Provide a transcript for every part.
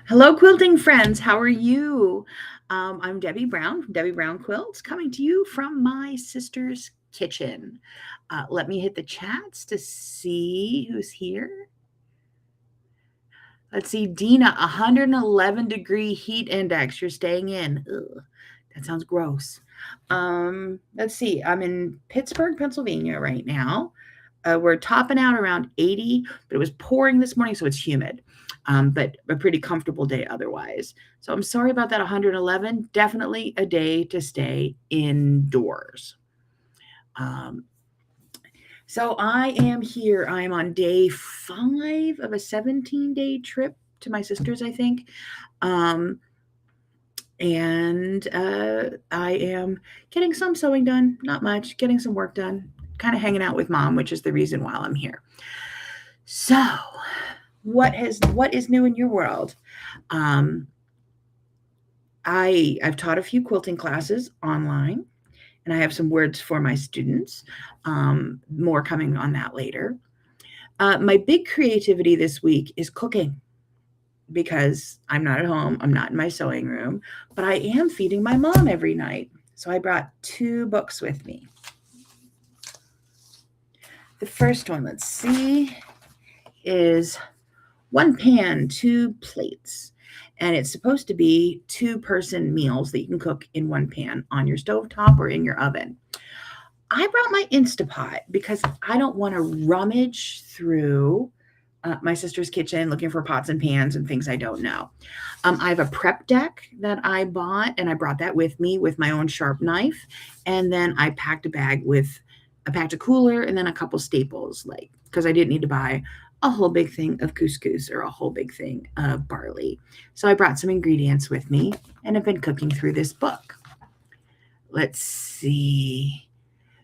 Hello, quilting friends. How are you? I'm Debbie Brown from Debbie Brown Quilts, coming to you from my sister's kitchen. Let me hit the chats to see who's here. Let's see, Dina, 111-degree heat index. You're staying in. Ugh, that sounds gross. Let's see. I'm in Pittsburgh, Pennsylvania right now. We're topping out around 80, but it was pouring this morning, so it's humid. But a pretty comfortable day otherwise. So I'm sorry about that 111. Definitely a day to stay indoors. Um, so I am here. I am on day 5 of a 17-day trip to my sister's, I think. And I am getting some sewing done, not much, getting some work done, kind of hanging out with mom, which is the reason why I'm here. So, what is new in your world? I've taught a few quilting classes online, and I have some words for my students. More coming on that later. My big creativity this week is cooking because I'm not at home, I'm not in my sewing room, but I am feeding my mom every night. So I brought 2 books with me. The first one, let's see, is 1 pan, 2 plates. And it's supposed to be 2-person meals that you can cook in 1 pan on your stovetop or in your oven. I brought my Instapot because I don't want to rummage through my sister's kitchen looking for pots and pans and things I don't know. I have a prep deck that I bought, and I brought that with me with my own sharp knife. And then I packed a cooler and then a couple staples, like, because I didn't need to buy a whole big thing of couscous or a whole big thing of barley. So I brought some ingredients with me and have been cooking through this book. Let's see.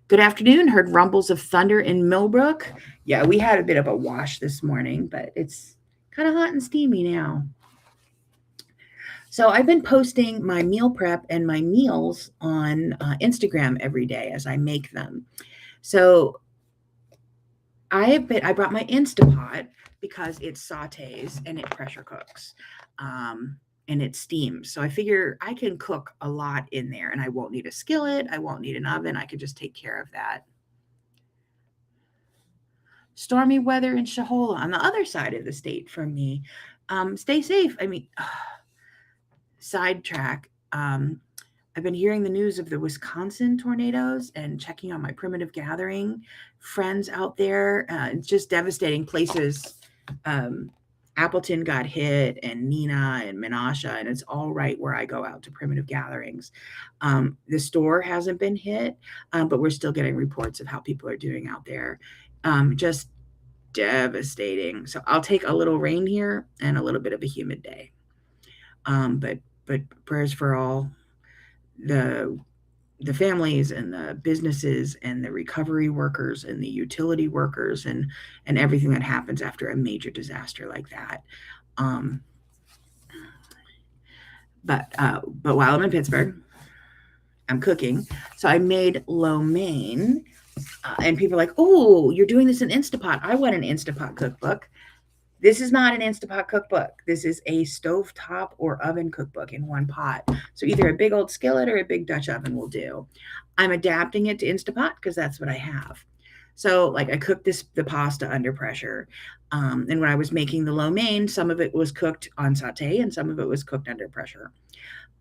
Good afternoon. Heard rumbles of thunder in Millbrook. Yeah, we had a bit of a wash this morning, but it's kind of hot and steamy now. So I've been posting my meal prep and my meals on Instagram every day as I make them. So I brought my Instapot because it sautés and it pressure cooks. And it steams. So I figure I can cook a lot in there, and I won't need a skillet. I won't need an oven. I could just take care of that. Stormy weather in Shahola on the other side of the state from me. Stay safe. I mean, sidetrack. I've been hearing the news of the Wisconsin tornadoes and checking on my primitive gathering friends out there. It's just devastating places. Appleton got hit, and Neenah and Menasha, and it's all right where I go out to primitive gatherings. The store hasn't been hit, but we're still getting reports of how people are doing out there. Just devastating. So I'll take a little rain here and a little bit of a humid day. But prayers for all the families and the businesses and the recovery workers and the utility workers and everything that happens after a major disaster like that. But while I'm in Pittsburgh, I'm cooking. So I made lo mein, and people are like, "Oh, you're doing this in Instapot. I want an Instapot cookbook." This is not an Instapot cookbook. This is a stovetop or oven cookbook in one pot. So either a big old skillet or a big Dutch oven will do. I'm adapting it to Instapot because that's what I have. So like I cooked the pasta under pressure. And when I was making the lo mein, some of it was cooked on saute and some of it was cooked under pressure.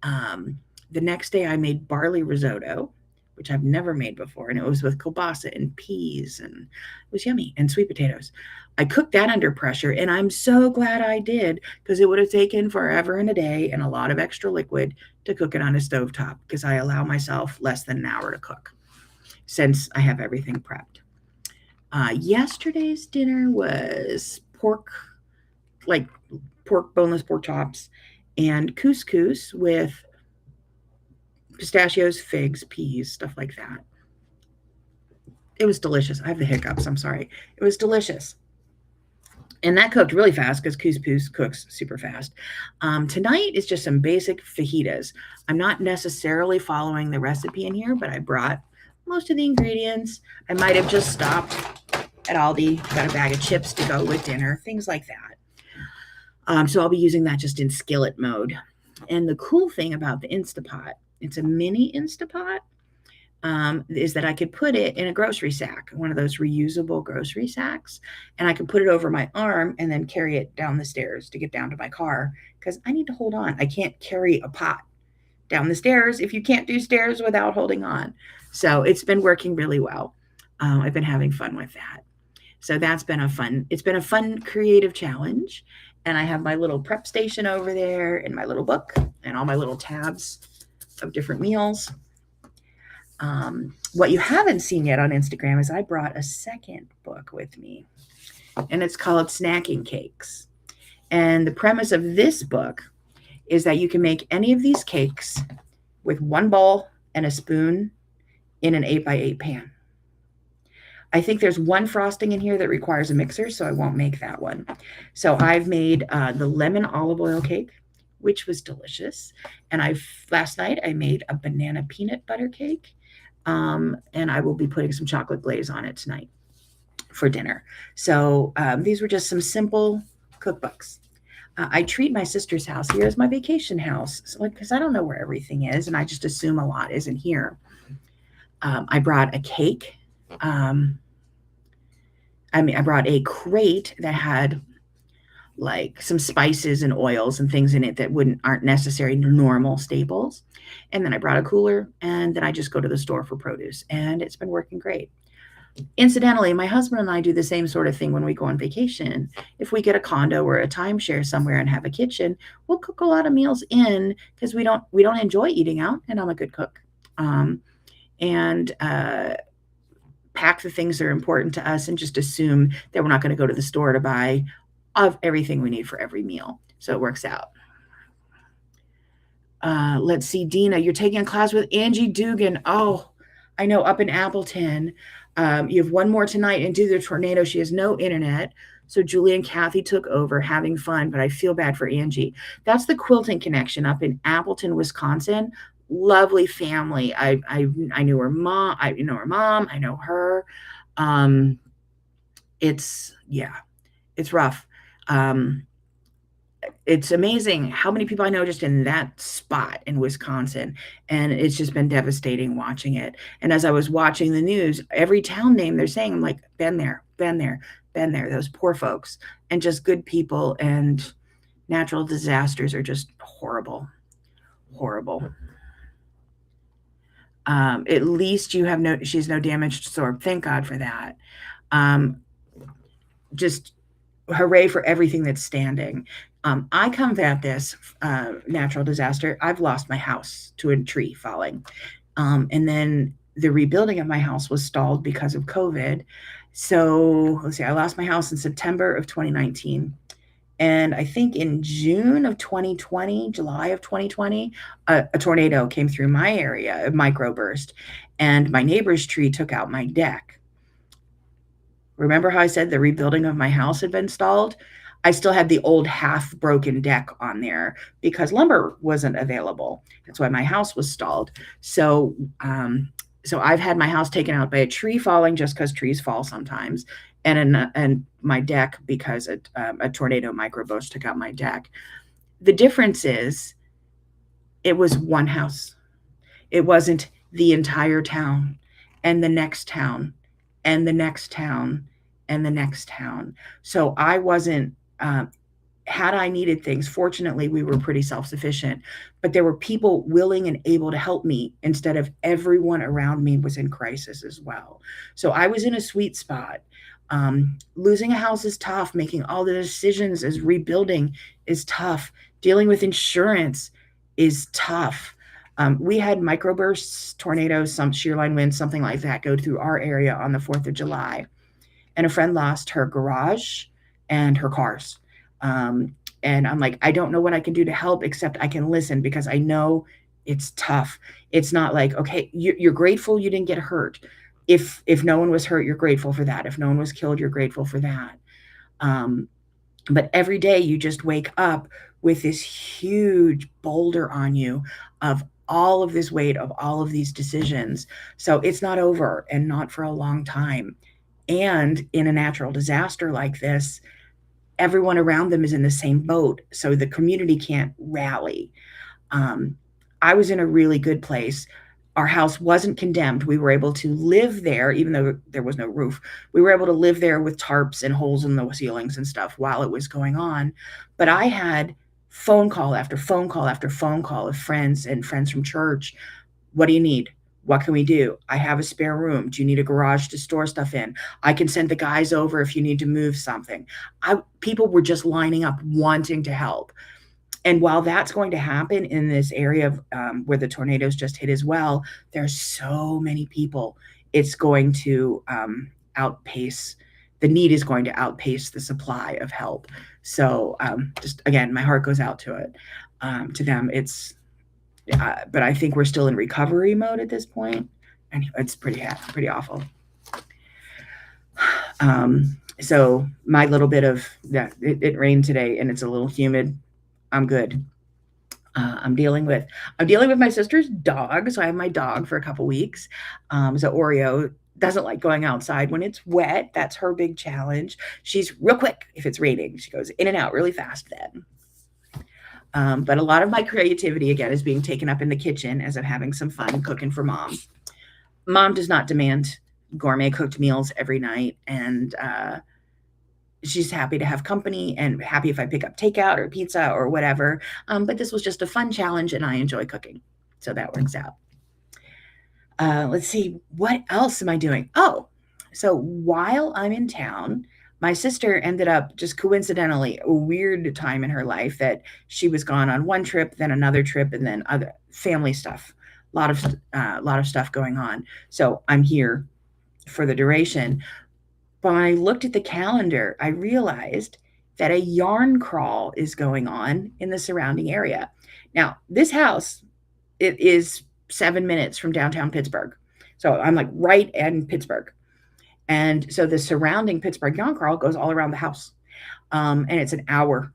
The next day I made barley risotto, which I've never made before, and it was with kielbasa and peas, and it was yummy, and sweet potatoes. I cooked that under pressure, and I'm so glad I did because it would have taken forever and a day and a lot of extra liquid to cook it on a stovetop because I allow myself less than an hour to cook since I have everything prepped. Yesterday's dinner was boneless pork chops and couscous with pistachios, figs, peas, stuff like that. It was delicious. I have the hiccups. I'm sorry. It was delicious. And that cooked really fast because couscous cooks super fast. Tonight is just some basic fajitas. I'm not necessarily following the recipe in here, but I brought most of the ingredients. I might have just stopped at Aldi, got a bag of chips to go with dinner, things like that. So I'll be using that just in skillet mode. And the cool thing about the Instapot, it's a mini Instapot, is that I could put it in a grocery sack, one of those reusable grocery sacks, and I can put it over my arm and then carry it down the stairs to get down to my car because I need to hold on. I can't carry a pot down the stairs if you can't do stairs without holding on. So it's been working really well. I've been having fun with that. So that's been it's been a fun creative challenge. And I have my little prep station over there and my little book and all my little tabs of different meals. What you haven't seen yet on Instagram is I brought a second book with me, and it's called Snacking Cakes. And the premise of this book is that you can make any of these cakes with one bowl and a spoon in an 8x8 pan. I think there's one frosting in here that requires a mixer, so I won't make that one. So I've made the lemon olive oil cake, which was delicious. And last night I made a banana peanut butter cake. And I will be putting some chocolate glaze on it tonight for dinner. So these were just some simple cookbooks. I treat my sister's house here as my vacation house because I don't know where everything is, and I just assume a lot isn't here. I brought a cake. I brought a crate that had like some spices and oils and things in it that aren't necessary normal staples. And then I brought a cooler, and then I just go to the store for produce, and it's been working great. Incidentally, my husband and I do the same sort of thing when we go on vacation. If we get a condo or a timeshare somewhere and have a kitchen, we'll cook a lot of meals in because we don't enjoy eating out, and I'm a good cook. And pack the things that are important to us and just assume that we're not going to go to the store to buy of everything we need for every meal. So it works out. Let's see, Dina, you're taking a class with Angie Dugan. Oh, I know, up in Appleton. You have one more tonight, and due to the tornado, she has no internet. So Julie and Kathy took over, having fun, but I feel bad for Angie. That's the Quilting Connection up in Appleton, Wisconsin. Lovely family. I knew her mom. I know her mom. I know her. It's rough. It's amazing how many people I know just in that spot in Wisconsin. And it's just been devastating watching it. And as I was watching the news, every town name they're saying, I'm like, been there, been there, been there. Those poor folks, and just good people, and natural disasters are just horrible, horrible. At least she's no damaged sword. Thank God for that. Just hooray for everything that's standing. I combat this natural disaster. I've lost my house to a tree falling. And then the rebuilding of my house was stalled because of COVID. So let's see, I lost my house in September of 2019. And I think in June of 2020, July of 2020, a tornado came through my area, a microburst, and my neighbor's tree took out my deck. Remember how I said the rebuilding of my house had been stalled? I still had the old half broken deck on there because lumber wasn't available. That's why my house was stalled. So I've had my house taken out by a tree falling, just because trees fall sometimes, and my deck because a tornado microburst took out my deck. The difference is it was one house. It wasn't the entire town and the next town and the next town and the next town. So I wasn't, had I needed things, fortunately, we were pretty self-sufficient, but there were people willing and able to help me instead of everyone around me was in crisis as well. So I was in a sweet spot. Losing a house is tough. Making all the decisions as rebuilding is tough. Dealing with insurance is tough. We had microbursts, tornadoes, some shearline winds, something like that go through our area on the 4th of July. And a friend lost her garage and her cars. And I'm like, I don't know what I can do to help, except I can listen because I know it's tough. It's not like, okay, you're grateful you didn't get hurt. If no one was hurt, you're grateful for that. If no one was killed, you're grateful for that. But every day you just wake up with this huge boulder on you of all of this weight of all of these decisions. So it's not over, and not for a long time. And in a natural disaster like this, everyone around them is in the same boat. So the community can't rally. I was in a really good place. Our house wasn't condemned. We were able to live there, even though there was no roof. We were able to live there with tarps and holes in the ceilings and stuff while it was going on. But I had phone call after phone call after phone call of friends and friends from church. What do you need? What can we do? I have a spare room. Do you need a garage to store stuff in? I can send the guys over if you need to move something. People were just lining up wanting to help. And while that's going to happen in this area of where the tornadoes just hit as well, there's so many people. It's going to outpace, the need is going to outpace the supply of help. So just again, my heart goes out to it, to them. But I think we're still in recovery mode at this point, and it's pretty awful. So my little bit of it rained today, and it's a little humid. I'm good. I'm dealing with my sister's dog. So I have my dog for a couple weeks. So Oreo doesn't like going outside when it's wet. That's her big challenge. She's real quick if it's raining. She goes in and out really fast then. But a lot of my creativity, again, is being taken up in the kitchen as I'm having some fun cooking for Mom. Mom does not demand gourmet cooked meals every night. And she's happy to have company and happy if I pick up takeout or pizza or whatever. But this was just a fun challenge and I enjoy cooking. So that works out. Let's see, what else am I doing? Oh, so while I'm in town, my sister ended up just coincidentally a weird time in her life that she was gone on one trip, then another trip, and then other family stuff. A lot of stuff going on. So I'm here for the duration. But when I looked at the calendar, I realized that a yarn crawl is going on in the surrounding area. Now, this house, it is 7 minutes from downtown Pittsburgh. So I'm like right in Pittsburgh. And so the surrounding Pittsburgh yarn crawl goes all around the house. And it's an hour,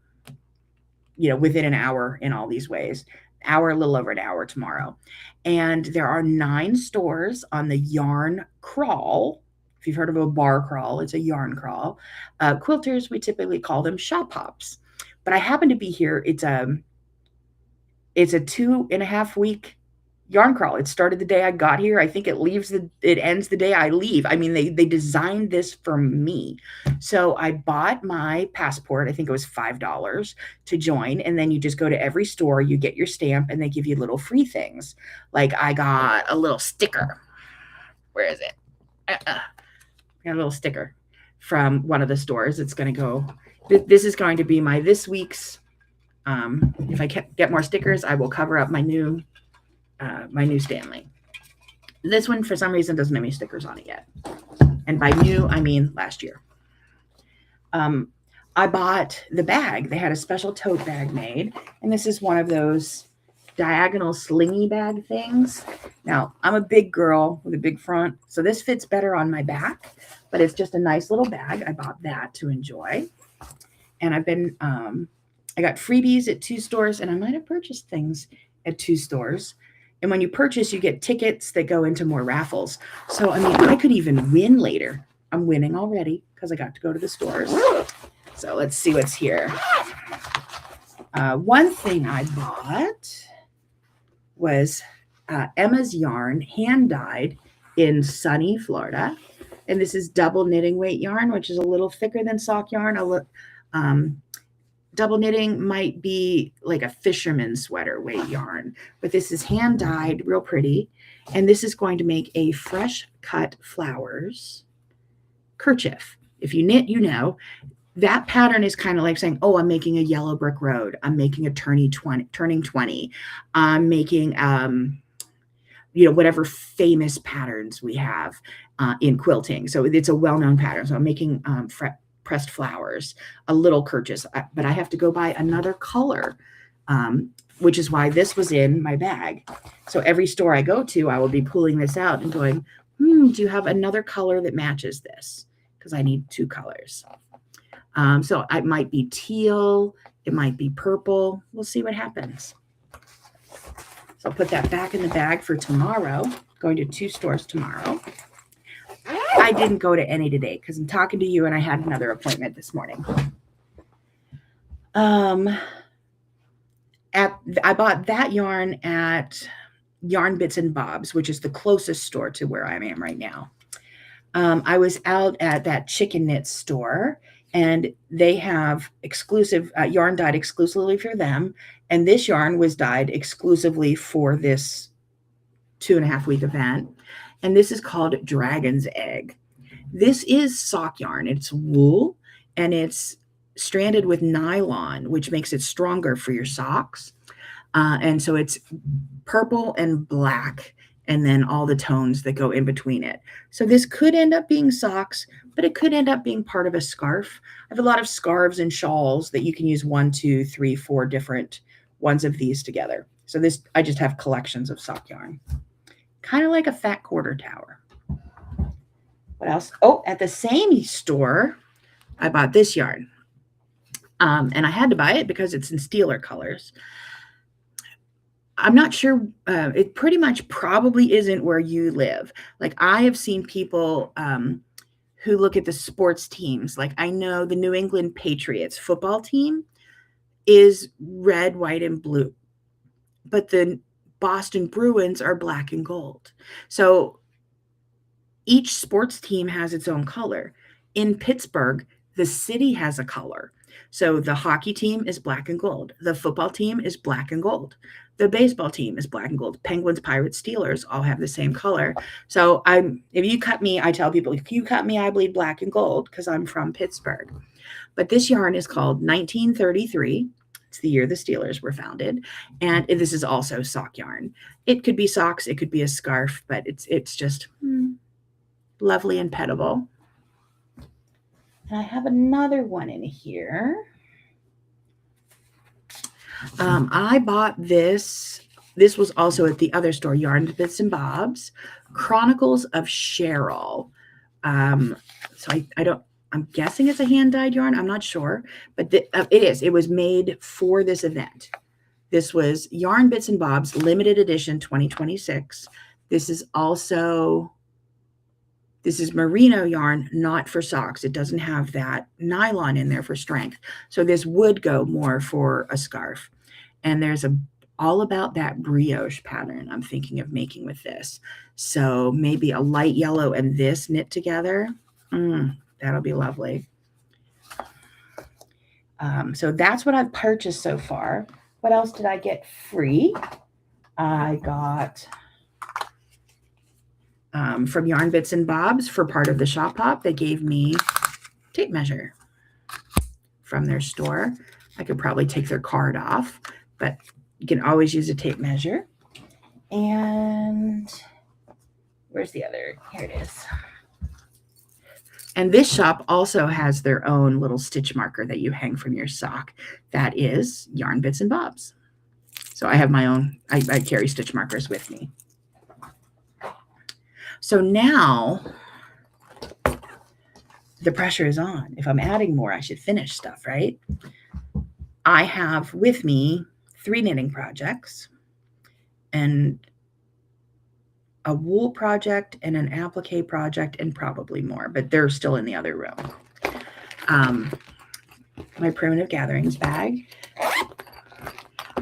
within an hour in all these ways. A little over an hour tomorrow. And there are 9 stores on the yarn crawl. If you've heard of a bar crawl, it's a yarn crawl. Quilters, we typically call them shop hops. But I happen to be here. It's a 2.5 week yarn crawl. It started the day I got here. I think it ends the day I leave. I mean, they designed this for me. So I bought my passport. I think it was $5 to join. And then you just go to every store, you get your stamp, and they give you little free things. Like I got a little sticker. Where is it? A little sticker from one of the stores. It's going to go, this is going to be my this week's, if I get more stickers, I will cover up my new Stanley. This one, for some reason, doesn't have any stickers on it yet. And by new, I mean last year. I bought the bag. They had a special tote bag made. And this is one of those diagonal slingy bag things. Now, I'm a big girl with a big front, so this fits better on my back, but it's just a nice little bag. I bought that to enjoy. And I've been, I got freebies at 2 stores, and I might have purchased things at 2 stores. And when you purchase, you get tickets that go into more raffles. So, I mean, I could even win later. I'm winning already because I got to go to the stores. So let's see what's here. One thing I bought was Emma's yarn, hand-dyed in sunny Florida. And this is double knitting weight yarn, which is a little thicker than sock yarn. Double knitting might be like a fisherman's sweater weight yarn, but this is hand-dyed, real pretty. And this is going to make a fresh cut flowers kerchief. If you knit, that pattern is kind of like saying, oh, I'm making a yellow brick road. I'm making a turning 20. I'm making, whatever famous patterns we have in quilting. So it's a well-known pattern. So I'm making pressed flowers, a little kerchief, but I have to go buy another color, which is why this was in my bag. So every store I go to, I will be pulling this out and going, do you have another color that matches this? Because I need 2 colors. So it might be teal, it might be purple. We'll see what happens. So I'll put that back in the bag for tomorrow. Going to 2 stores tomorrow. I didn't go to any today because I'm talking to you and I had another appointment this morning. Um, I bought that yarn at Yarn Bits and Bob's, which is the closest store to where I am right now. I was out at that Chicken Knit store, and they have exclusive yarn dyed exclusively for them. And this yarn was dyed exclusively for this 2.5-week event. And this is called Dragon's Egg. This is sock yarn. It's wool, and it's stranded with nylon, which makes it stronger for your socks. And so it's purple and black, and then all the tones that go in between it. So this could end up being socks, but it could end up being part of a scarf. I have a lot of scarves and shawls that you can use 1, 2, 3, 4 different ones of these together. So this, I just have collections of sock yarn. Kind of like a fat quarter tower. What else? Oh, at the same store, I bought this yarn. And I had to buy it because it's in Steeler colors. I'm not sure. It pretty much probably isn't where you live. Like, I have seen people who look at the sports teams. Like, I know the New England Patriots football team is red, white, and blue, but the Boston Bruins are black and gold. So each sports team has its own color. In Pittsburgh, the city has a color. So the hockey team is black and gold. The football team is black and gold. The baseball team is black and gold. Penguins, Pirates, Steelers all have the same color. So if you cut me, I tell people, if you cut me, I bleed black and gold because I'm from Pittsburgh. But this yarn is called 1933. It's the year the Steelers were founded. And this is also sock yarn. It could be socks, it could be a scarf, but it's just lovely and petable. And I have another one in here. I bought this. This was also at the other store, Yarn Bits and Bob's, Chronicles of Cheryl. So I'm guessing it's a hand-dyed yarn. I'm not sure, but it is. It was made for this event. This was Yarn Bits and Bob's limited edition 2026. This is merino yarn, not for socks. It doesn't have that nylon in there for strength. So this would go more for a scarf. And there's all about that brioche pattern I'm thinking of making with this. So maybe a light yellow and this knit together. That'll be lovely. So that's what I've purchased so far. What else did I get free? I got from Yarn Bits and Bob's for part of the shop hop. They gave me tape measure from their store. I could probably take their card off, but you can always use a tape measure. And where's the other? Here it is. And this shop also has their own little stitch marker that you hang from your sock. That is Yarn Bits and Bob's. So I have my own, I carry stitch markers with me. So now the pressure is on. If I'm adding more, I should finish stuff, right? I have with me 3 knitting projects and a wool project and an applique project and probably more, but they're still in the other room. My Primitive Gatherings bag.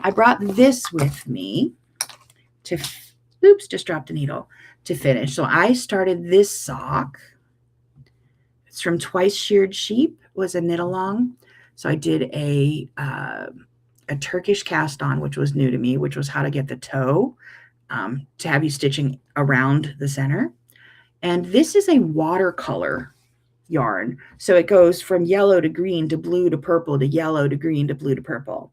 I brought this with me to, oops, just dropped a needle, to finish. So I started this sock. It's from Twice Sheared Sheep, was a knit along. So I did a Turkish cast on, which was new to me, which was how to get the toe to have you stitching around the center. And this is a watercolor yarn. So it goes from yellow to green to blue to purple to yellow to green to blue to purple.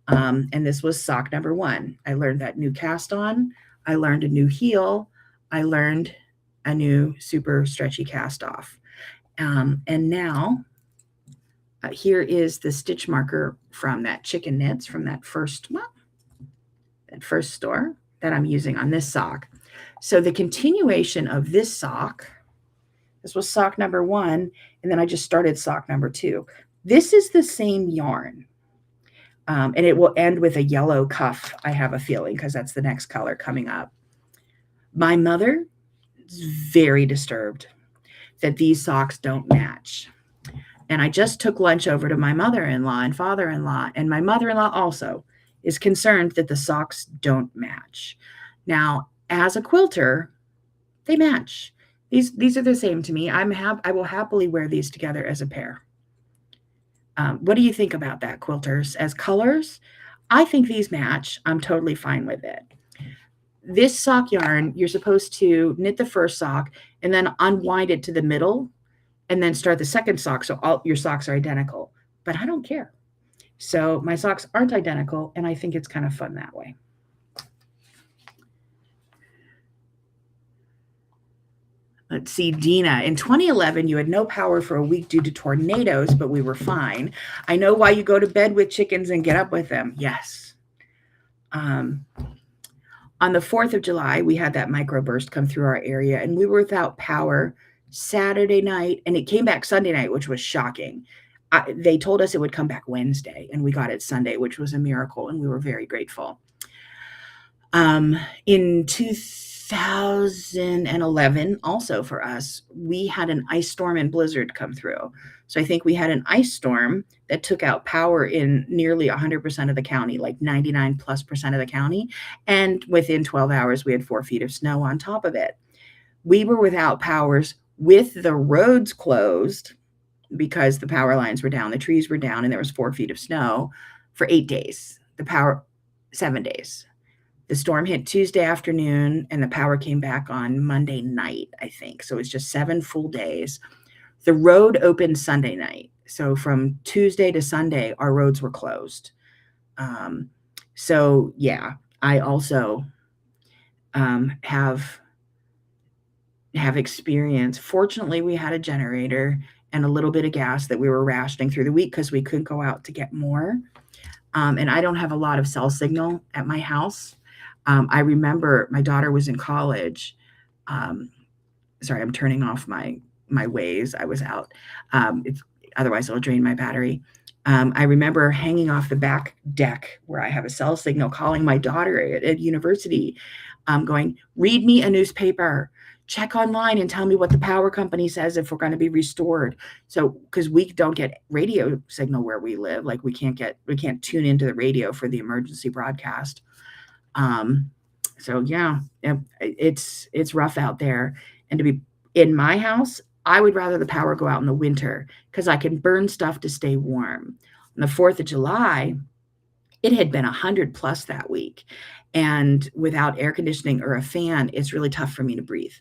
And this was sock number 1. I learned that new cast on. I learned a new heel. I learned a new super stretchy cast off. And now here is the stitch marker from that Chicken Knits, from that first store that I'm using on this sock. So the continuation of this sock, this was sock number 1, and then I just started sock number 2. This is the same yarn. And it will end with a yellow cuff, I have a feeling, because that's the next color coming up. My mother is very disturbed that these socks don't match. And I just took lunch over to my mother-in-law and father-in-law, and my mother-in-law also is concerned that the socks don't match. Now, as a quilter, they match. These are the same to me. I will happily wear these together as a pair. What do you think about that, quilters? As colors, I think these match. I'm totally fine with it. This sock yarn, you're supposed to knit the first sock and then unwind it to the middle and then start the second sock, so all your socks are identical. But I don't care. So my socks aren't identical, and I think it's kind of fun that way. Let's see, Dina. In 2011, you had no power for a week due to tornadoes, but we were fine. I know why you go to bed with chickens and get up with them. Yes. On the 4th of July, we had that microburst come through our area, and we were without power Saturday night, and it came back Sunday night, which was shocking. They told us it would come back Wednesday, and we got it Sunday, which was a miracle, and we were very grateful. In 2011, also for us, we had an ice storm and blizzard come through. So I think we had an ice storm that took out power in nearly 100% of the county, like 99+% of the county. And within 12 hours, we had 4 feet of snow on top of it. We were without powers with the roads closed because the power lines were down, the trees were down, and there was 4 feet of snow for 8 days. The power, 7 days. The storm hit Tuesday afternoon, and the power came back on Monday night, I think. So it's just 7 full days. The road opened Sunday night. So from Tuesday to Sunday, our roads were closed. So yeah, I also have experience. Fortunately, we had a generator and a little bit of gas that we were rationing through the week because we couldn't go out to get more. And I don't have a lot of cell signal at my house. I remember my daughter was in college. Sorry, I'm turning off my Waze. I was out. Otherwise, it'll drain my battery. I remember hanging off the back deck where I have a cell signal, calling my daughter at university, going, read me a newspaper, check online and tell me what the power company says if we're going to be restored. So, because we don't get radio signal where we live, like we can't tune into the radio for the emergency broadcast. So yeah, it's rough out there. And to be in my house, I would rather the power go out in the winter because I can burn stuff to stay warm. On the 4th of July, it had been 100+ that week. And without air conditioning or a fan, it's really tough for me to breathe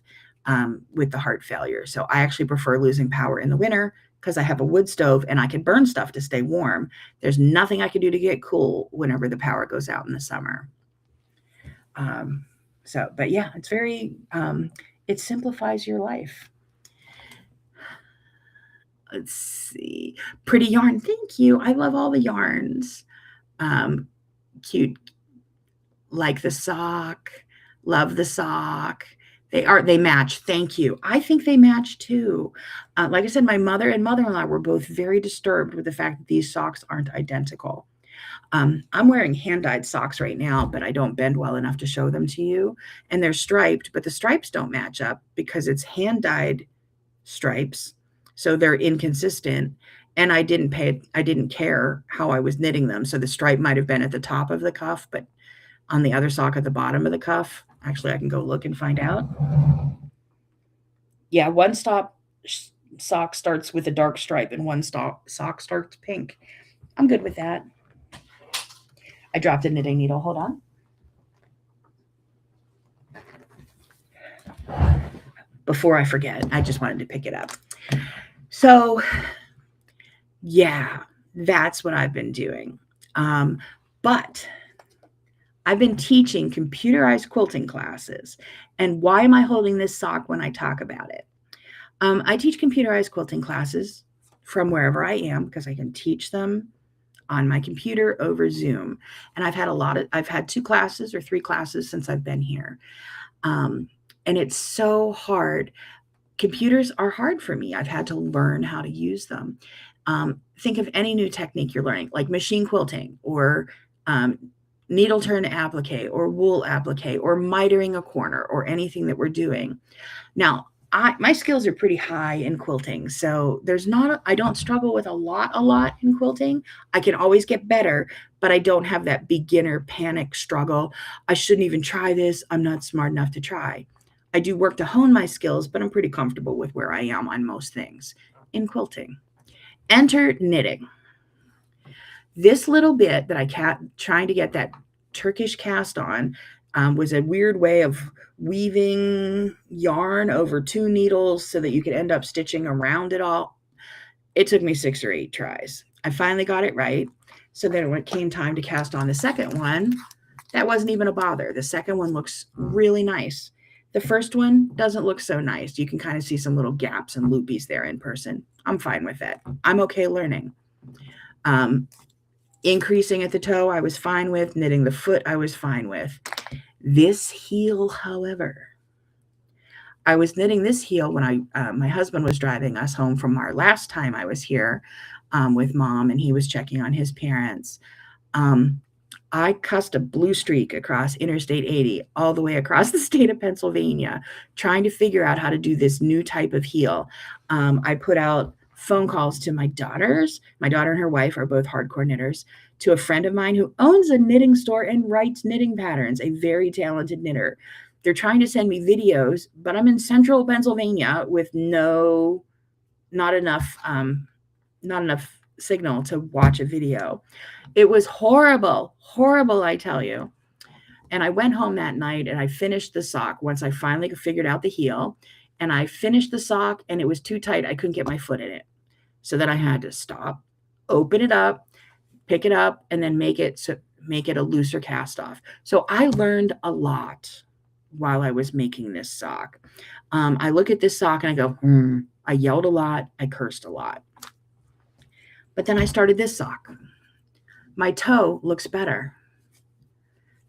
with the heart failure. So I actually prefer losing power in the winter because I have a wood stove and I can burn stuff to stay warm. There's nothing I can do to get cool whenever the power goes out in the summer. But yeah, it's very, it simplifies your life. Let's see. Pretty yarn. Thank you. I love all the yarns. Cute. Like the sock. Love the sock. They match. Thank you. I think they match too. Like I said, my mother and mother-in-law were both very disturbed with the fact that these socks aren't identical. I'm wearing hand-dyed socks right now, but I don't bend well enough to show them to you. And they're striped, but the stripes don't match up because it's hand-dyed stripes. So they're inconsistent. And I didn't care how I was knitting them. So the stripe might have been at the top of the cuff, but on the other sock at the bottom of the cuff. Actually, I can go look and find out. Yeah, one sock starts with a dark stripe and one sock starts pink. I'm good with that. I dropped a knitting needle. Hold on. Before I forget, I just wanted to pick it up. So, yeah, that's what I've been doing. But I've been teaching computerized quilting classes. And why am I holding this sock when I talk about it? I teach computerized quilting classes from wherever I am because I can teach them on my computer over Zoom. And I've had 2 classes or 3 classes since I've been here. And it's so hard. Computers are hard for me. I've had to learn how to use them. Think of any new technique you're learning, like machine quilting or needle turn applique or wool applique or mitering a corner or anything that we're doing. Now, My skills are pretty high in quilting. So I don't struggle with a lot in quilting. I can always get better, but I don't have that beginner panic struggle. I shouldn't even try this. I'm not smart enough to try. I do work to hone my skills, but I'm pretty comfortable with where I am on most things in quilting. Enter knitting. This little bit that trying to get that Turkish cast on was a weird way of weaving yarn over 2 needles so that you could end up stitching around it all. It took me 6 or 8 tries. I finally got it right. So then when it came time to cast on the second one, that wasn't even a bother. The second one looks really nice. The first one doesn't look so nice. You can kind of see some little gaps and loopies there in person. I'm fine with that. I'm okay learning. Increasing at the toe, I was fine with. Knitting the foot, I was fine with. This heel, however, I was knitting this heel when my husband was driving us home from our last time I was here with Mom, and he was checking on his parents. I cussed a blue streak across Interstate 80 all the way across the state of Pennsylvania, trying to figure out how to do this new type of heel. I put out phone calls to my daughters. My daughter and her wife are both hardcore knitters, to a friend of mine who owns a knitting store and writes knitting patterns, a very talented knitter. They're trying to send me videos, but I'm in central Pennsylvania with not enough signal to watch a video. It was horrible, I tell you. And I went home that night and I finished the sock once I finally figured out the heel. And I finished the sock and it was too tight. I couldn't get my foot in it. So then I had to stop, open it up, pick it up, and then make it a looser cast off. So I learned a lot while I was making this sock. I look at this sock and I go, I yelled a lot. I cursed a lot. But then I started this sock. My toe looks better.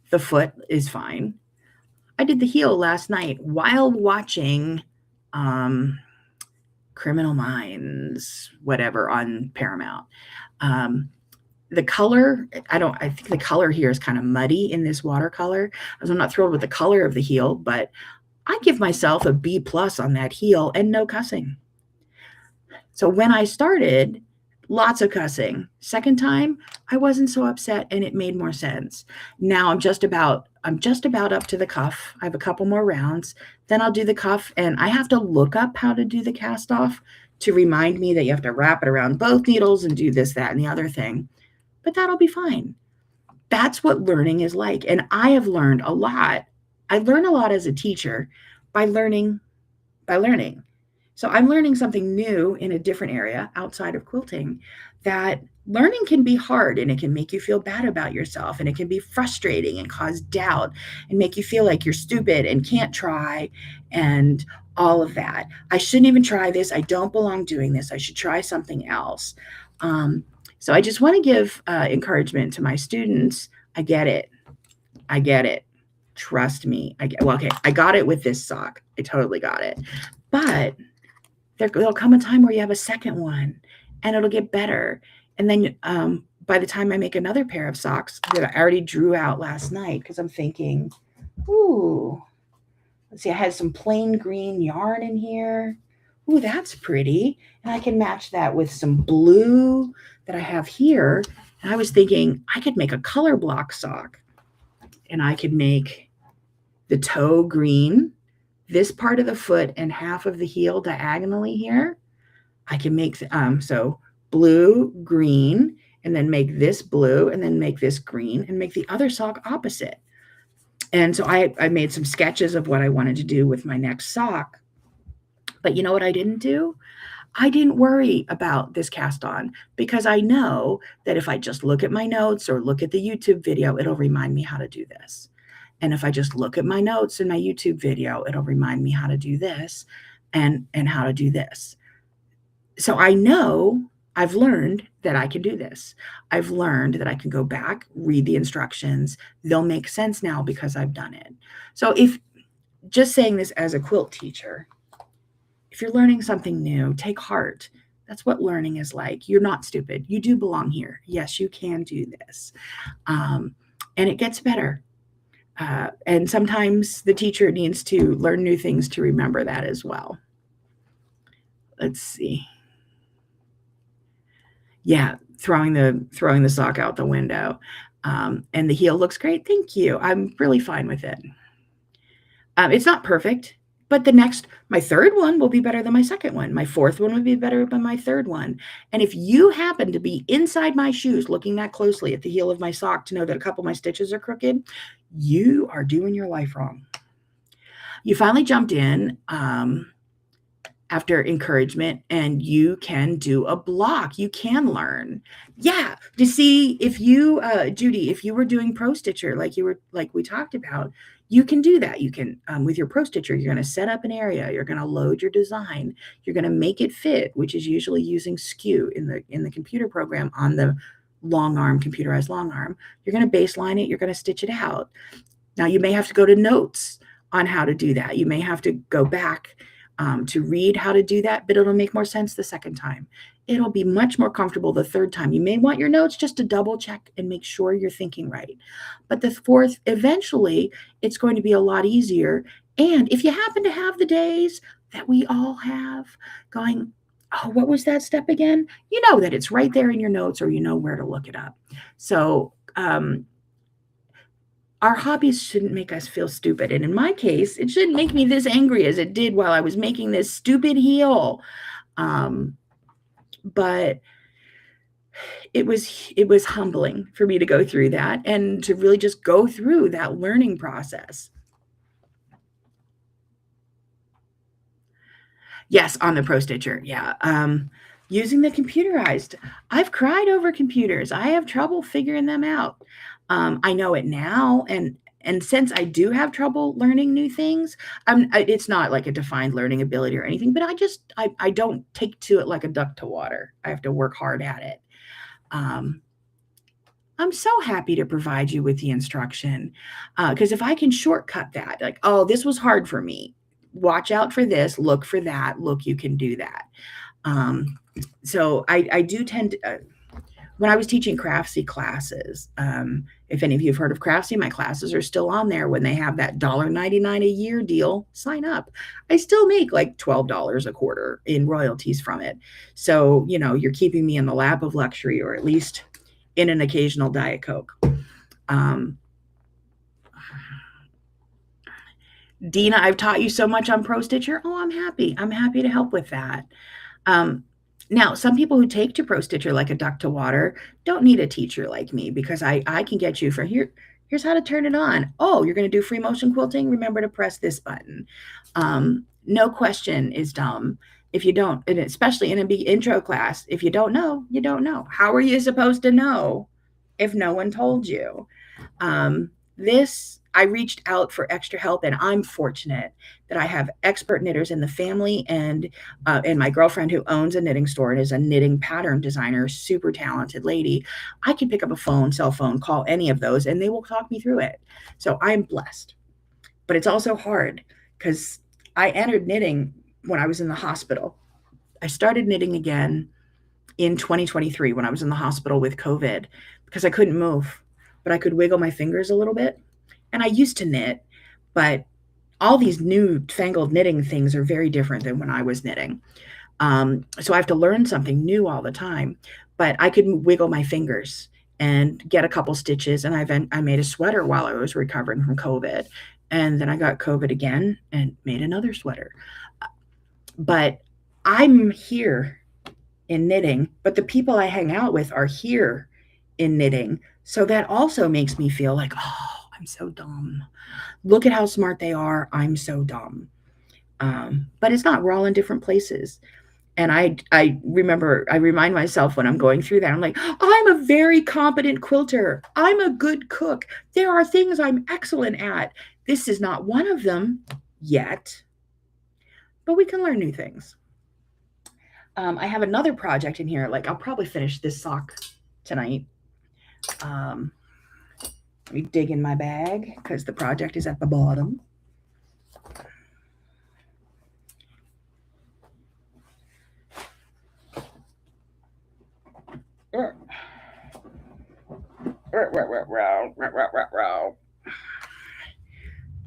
The foot is fine. I did the heel last night while watching Criminal Minds, whatever, on Paramount. The color, I think the color here is kind of muddy in this watercolor. I'm not thrilled with the color of the heel, but I give myself a B+ on that heel and no cussing. So when I started, lots of cussing. Second time, I wasn't so upset and it made more sense. Now I'm just about up to the cuff. I have a couple more rounds. Then I'll do the cuff, and I have to look up how to do the cast off to remind me that you have to wrap it around both needles and do this, that, and the other thing. But that'll be fine. That's what learning is like. And I have learned a lot. I learn a lot as a teacher by learning. So I'm learning something new in a different area outside of quilting, that learning can be hard and it can make you feel bad about yourself, and it can be frustrating and cause doubt and make you feel like you're stupid and can't try and all of that. I shouldn't even try this. I don't belong doing this. I should try something else. So I just want to give encouragement to my students. I get it. Trust me. I got it with this sock. I totally got it. But there'll come a time where you have a second one and it'll get better. And then by the time I make another pair of socks that I already drew out last night, because I'm thinking, ooh, let's see, I had some plain green yarn in here. Ooh, that's pretty. And I can match that with some blue that I have here. And I was thinking I could make a color block sock. And I could make the toe green, this part of the foot and half of the heel diagonally here. I can make so blue, green, and then make this blue, and then make this green, and make the other sock opposite. And so I made some sketches of what I wanted to do with my next sock. But you know what I didn't do? I didn't worry about this cast on, because I know that if I just look at my notes or look at the YouTube video, it'll remind me how to do this. And if I just look at my notes in my YouTube video, it'll remind me how to do this and how to do this. So I know I've learned that I can do this. I've learned that I can go back, read the instructions. They'll make sense now because I've done it. So if just saying this as a quilt teacher, if you're learning something new, take heart. That's what learning is like. You're not stupid. You do belong here. Yes, you can do this. And it gets better. And sometimes the teacher needs to learn new things to remember that as well. Let's see. Yeah, throwing the sock out the window. And the heel looks great. Thank you. I'm really fine with it. It's not perfect, but my third one will be better than my second one. My fourth one would be better than my third one. And if you happen to be inside my shoes looking that closely at the heel of my sock to know that a couple of my stitches are crooked, you are doing your life wrong. You finally jumped in after encouragement, and you can do a block. You can learn. Yeah, to see if you, Judy, if you were doing Pro Stitcher like we talked about, you can do that. You can, with your Pro Stitcher, you're going to set up an area. You're going to load your design. You're going to make it fit, which is usually using SKU in the computer program on the long arm, computerized long arm. You're going to baseline it. You're going to stitch it out. Now, you may have to go to notes on how to do that. You may have to go back to read how to do that, but it'll make more sense the second time. It'll be much more comfortable the third time. You may want your notes just to double check and make sure you're thinking right. But the fourth, eventually, it's going to be a lot easier. And if you happen to have the days that we all have going, oh, what was that step again? You know that it's right there in your notes, or you know where to look it up. So, our hobbies shouldn't make us feel stupid. And in my case, it shouldn't make me this angry as it did while I was making this stupid heel. But it was humbling for me to go through that and to really just go through that learning process. Yes, on the Pro Stitcher. Yeah. Using the computerized. I've cried over computers. I have trouble figuring them out. I know it now, and since I do have trouble learning new things, it's not like a defined learning ability or anything, but I don't take to it like a duck to water. I have to work hard at it. I'm so happy to provide you with the instruction, because if I can shortcut that, like, oh, this was hard for me. Watch out for this. Look for that. Look, you can do that. So I do tend to. When I was teaching Craftsy classes, if any of you have heard of Craftsy, my classes are still on there. When they have that $1.99 a year deal, sign up. I still make like $12 a quarter in royalties from it. So, you're keeping me in the lap of luxury, or at least in an occasional Diet Coke. Dina, I've taught you so much on Pro Stitcher. Oh, I'm happy. I'm happy to help with that. Now, some people who take to Pro Stitcher like a duck to water don't need a teacher like me, because I can get you from here. Here's how to turn it on. Oh, you're going to do free motion quilting? Remember to press this button. No question is dumb. If you don't, and especially in a big intro class, if you don't know, you don't know. How are you supposed to know if no one told you? I reached out for extra help, and I'm fortunate that I have expert knitters in the family, and my girlfriend who owns a knitting store and is a knitting pattern designer, super talented lady. I can pick up a cell phone, call any of those, and they will talk me through it. So I'm blessed. But it's also hard, because I entered knitting when I was in the hospital. I started knitting again in 2023 when I was in the hospital with COVID, because I couldn't move, but I could wiggle my fingers a little bit. And I used to knit, but all these new fangled knitting things are very different than when I was knitting. So I have to learn something new all the time, but I could wiggle my fingers and get a couple stitches. And I made a sweater while I was recovering from COVID. And then I got COVID again and made another sweater. But I'm here in knitting, but the people I hang out with are here in knitting. So that also makes me feel like, oh, I'm so dumb. Look at how smart they are. I'm so dumb. But it's not. We're all in different places. And I remind myself when I'm going through that, I'm like, I'm a very competent quilter. I'm a good cook. There are things I'm excellent at. This is not one of them yet, but we can learn new things. I have another project in here. Like, I'll probably finish this sock tonight. Let me dig in my bag, because the project is at the bottom.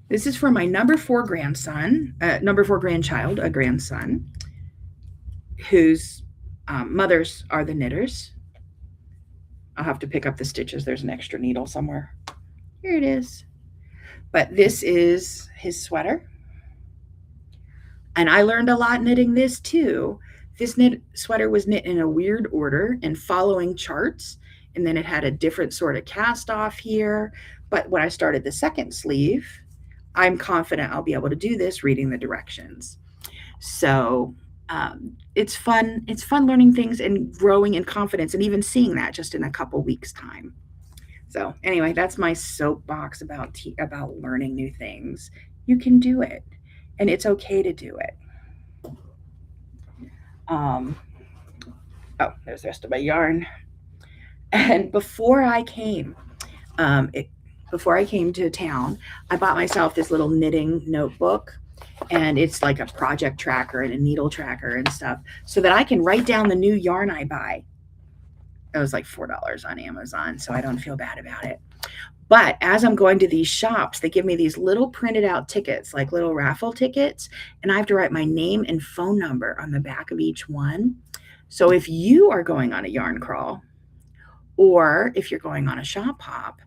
This is for my number 4 grandchild, a grandson. whose mothers are the knitters. I'll have to pick up the stitches. There's an extra needle somewhere. Here it is. But this is his sweater. And I learned a lot knitting this too. This knit sweater was knit in a weird order and following charts. And then it had a different sort of cast off here. But when I started the second sleeve, I'm confident I'll be able to do this reading the directions. So it's fun. It's fun learning things and growing in confidence and even seeing that just in a couple weeks' time. So anyway, that's my soapbox about learning new things. You can do it, and it's okay to do it. Um, oh, there's the rest of my yarn. And um, it, before I came to town, I bought myself this little knitting notebook, and it's like a project tracker and a needle tracker and stuff, so that I can write down the new yarn I buy. It was like $4 on Amazon, so I don't feel bad about it. But as I'm going to these shops, they give me these little printed out tickets, like little raffle tickets, and I have to write my name and phone number on the back of each one. So if you are going on a yarn crawl, or if you're going on a shop hop,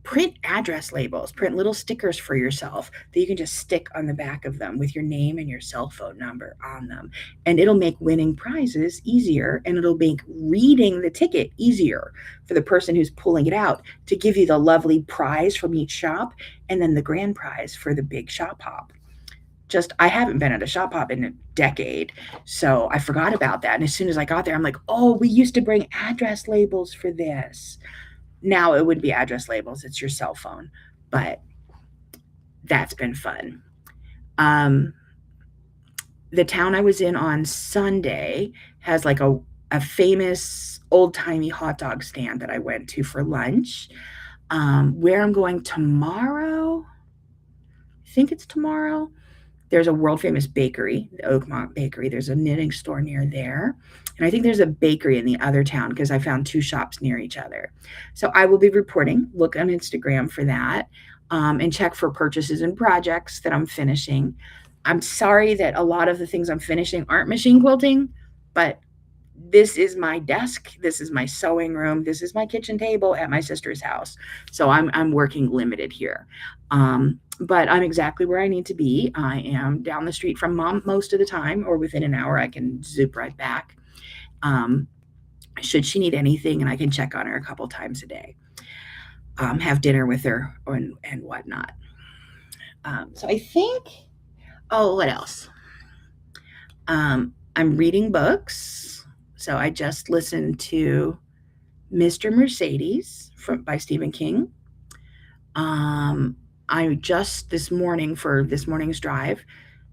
print address labels, print little stickers for yourself that you can just stick on the back of them with your name and your cell phone number on them. And it'll make winning prizes easier, and it'll make reading the ticket easier for the person who's pulling it out to give you the lovely prize from each shop and then the grand prize for the big shop hop. I haven't been at a shop hop in a decade, so I forgot about that. And as soon as I got there, I'm like, oh, we used to bring address labels for this. Now it would be address labels. It's your cell phone, but that's been fun. Um, the town I was in on Sunday has like a famous old timey hot dog stand that I went to for lunch. Where I'm going tomorrow, I think it's tomorrow. There's a world famous bakery, the Oakmont Bakery. There's a knitting store near there. And I think there's a bakery in the other town because I found two shops near each other. So I will be reporting. Look on Instagram for that, and check for purchases and projects that I'm finishing. I'm sorry that a lot of the things I'm finishing aren't machine quilting, but this is my desk. This is my sewing room. This is my kitchen table at my sister's house. So I'm working limited here. But I'm exactly where I need to be. I am down the street from mom most of the time, or within an hour, I can zoop right back. Should she need anything, and I can check on her a couple times a day, have dinner with her and whatnot. So I think, oh, what else? I'm reading books. So I just listened to Mr. Mercedes by Stephen King. I just this morning, for this morning's drive,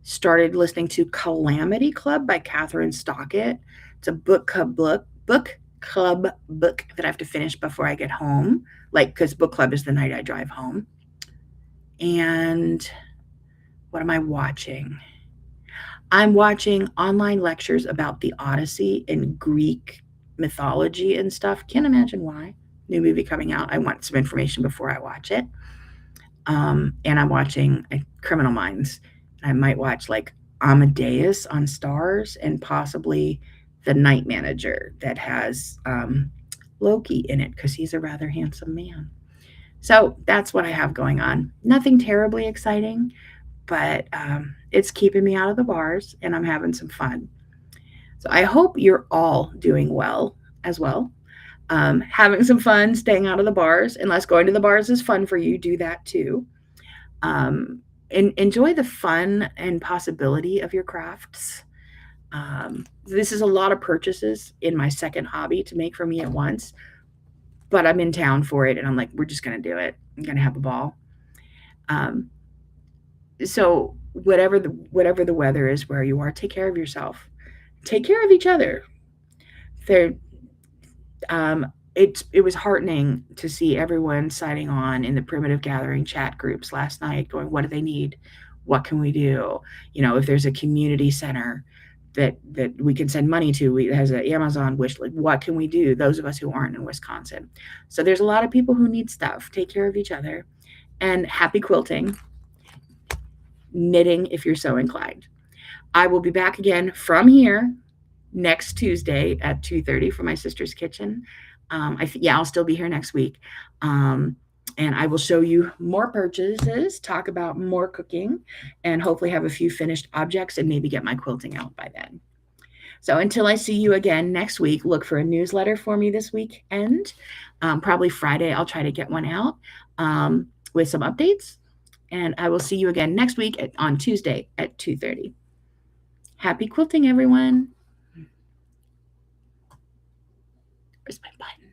started listening to Calamity Club by Catherine Stockett. It's a book club book that I have to finish before I get home, because book club is the night I drive home. And what am I watching? I'm watching online lectures about the Odyssey and Greek mythology and stuff. Can't imagine why. New movie coming out. I want some information before I watch it. And I'm watching Criminal Minds. I might watch like Amadeus on Stars, and possibly The Night Manager that has Loki in it, because he's a rather handsome man. So that's what I have going on. Nothing terribly exciting, but it's keeping me out of the bars, and I'm having some fun. So I hope you're all doing well as well. Having some fun, staying out of the bars. Unless going to the bars is fun for you, do that too. Enjoy the fun and possibility of your crafts. This is a lot of purchases in my second hobby to make for me at once, but I'm in town for it, and I'm like, we're just going to do it. I'm going to have a ball. So whatever the weather is where you are, take care of yourself. Take care of each other. It was heartening to see everyone signing on in the Primitive Gathering chat groups last night, going, what do they need? What can we do? If there's a community center that we can send money to, it has an Amazon wish list. What can we do? Those of us who aren't in Wisconsin. So there's a lot of people who need stuff. Take care of each other, and happy quilting, knitting if you're so inclined. I will be back again from here next Tuesday at 2:30 for my sister's kitchen. I'll still be here next week. And I will show you more purchases, talk about more cooking, and hopefully have a few finished objects and maybe get my quilting out by then. So until I see you again next week, look for a newsletter for me this weekend. Probably Friday, I'll try to get one out with some updates. And I will see you again next week on Tuesday at 2:30. Happy quilting, everyone. Where's my button?